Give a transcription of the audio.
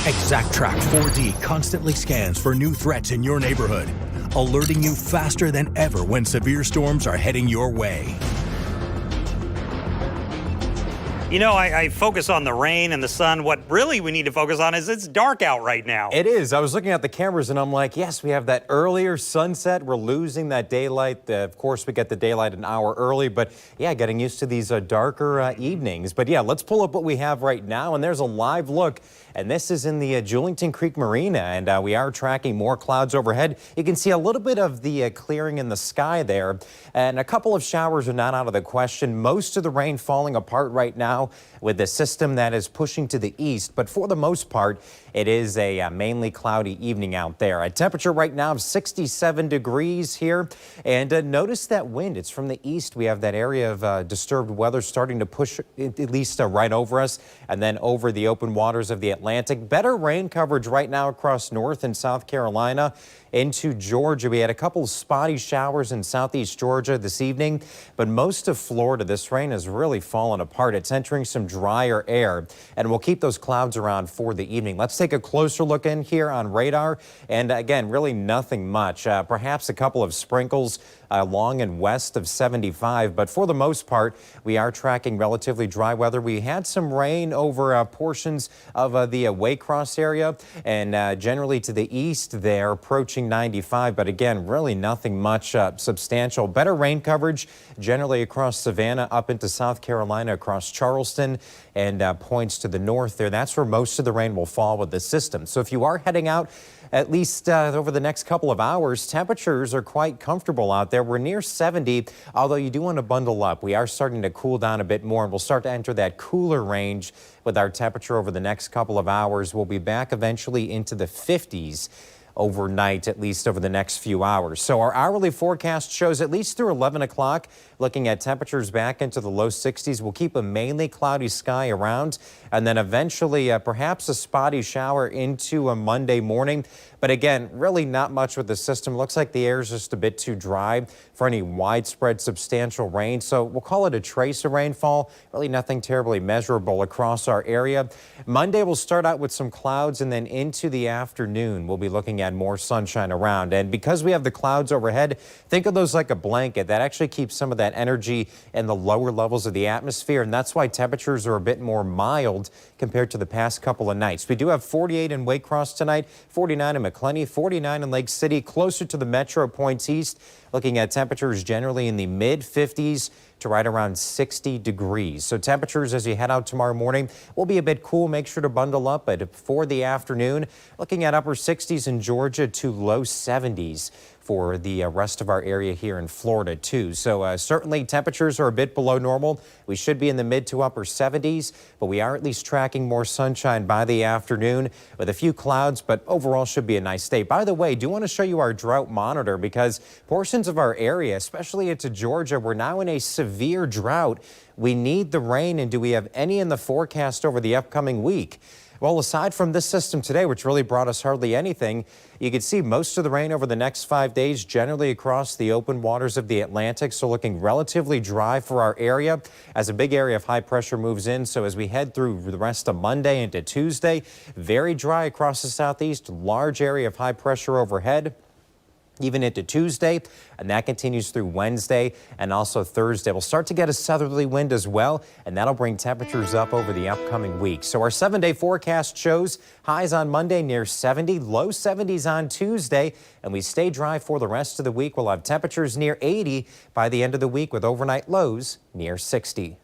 ExactTrack 4D constantly scans for new threats in your neighborhood, alerting you faster than ever when severe storms are heading your way. You know, I focus on the rain and the sun. What really we need to focus on is it's dark out right now. It is. I was looking at the cameras and I'm like, yes, we have that earlier sunset. We're losing that daylight. Of course, we get the daylight an hour early, but yeah, getting used to these darker evenings. But yeah, let's pull up what we have right now. And there's a live look. And this is in the Julington Creek Marina. And we are tracking more clouds overhead. You can see a little bit of the clearing in the sky there. And a couple of showers are not out of the question. Most of the rain falling apart right now with the system that is pushing to the east, but for the most part, it is a mainly cloudy evening out there. A temperature right now of 67 degrees here, and notice that wind. It's from the east. We have that area of disturbed weather starting to push at least right over us, and then over the open waters of the Atlantic. Better rain coverage right now across North and South Carolina into Georgia. We had a couple of spotty showers in southeast Georgia this evening, but most of Florida, this rain has really fallen apart. It's entering some drier air, and we'll keep those clouds around for the evening. Let's take a closer look in here on radar, and again, really nothing much. Perhaps a couple of sprinkles along and west of 75, but for the most part, we are tracking relatively dry weather. We had some rain over portions of the Waycross area, and generally to the east there, approaching 95, but again, really nothing much substantial. Better rain coverage generally across Savannah up into South Carolina, across Charleston, and points to the north there. That's where most of the rain will fall with the system. So if you are heading out, at least over the next couple of hours, temperatures are quite comfortable out there. We're near 70, although you do want to bundle up. We are starting to cool down a bit more, and we'll start to enter that cooler range with our temperature over the next couple of hours. We'll be back eventually into the 50s. Overnight, at least over the next few hours. So our hourly forecast shows at least through 11 o'clock, looking at temperatures back into the low 60s. We'll keep a mainly cloudy sky around, and then eventually perhaps a spotty shower into a Monday morning. But again, really not much with the system. Looks like the air is just a bit too dry for any widespread substantial rain. So we'll call it a trace of rainfall. Really nothing terribly measurable across our area. Monday will start out with some clouds, and then into the afternoon, we'll be looking at more sunshine around. And because we have the clouds overhead, think of those like a blanket. That actually keeps some of that energy in the lower levels of the atmosphere, and that's why temperatures are a bit more mild compared to the past couple of nights. We do have 48 in Waycross tonight, 49 in McClenny, 49 in Lake City, closer to the metro points east. Looking at temperatures generally in the mid-50s to right around 60 degrees. So temperatures as you head out tomorrow morning will be a bit cool. Make sure to bundle up. But for the afternoon, looking at upper 60s in Georgia to low 70s for the rest of our area here in Florida too. So certainly temperatures are a bit below normal. We should be in the mid to upper 70s, but we are at least tracking more sunshine by the afternoon with a few clouds, but overall should be a nice day. By the way, do want to show you our drought monitor because portions of our area, especially into Georgia, we're now in a severe drought. We need the rain, and do we have any in the forecast over the upcoming week? Well, aside from this system today, which really brought us hardly anything, you can see most of the rain over the next 5 days generally across the open waters of the Atlantic. So looking relatively dry for our area as a big area of high pressure moves in. So as we head through the rest of Monday into Tuesday, very dry across the southeast, large area of high pressure overhead. Even into Tuesday, and that continues through Wednesday and also Thursday. We'll start to get a southerly wind as well, and that'll bring temperatures up over the upcoming week. So our 7-day forecast shows highs on Monday near 70, low 70s on Tuesday, and we stay dry for the rest of the week. We'll have temperatures near 80 by the end of the week with overnight lows near 60.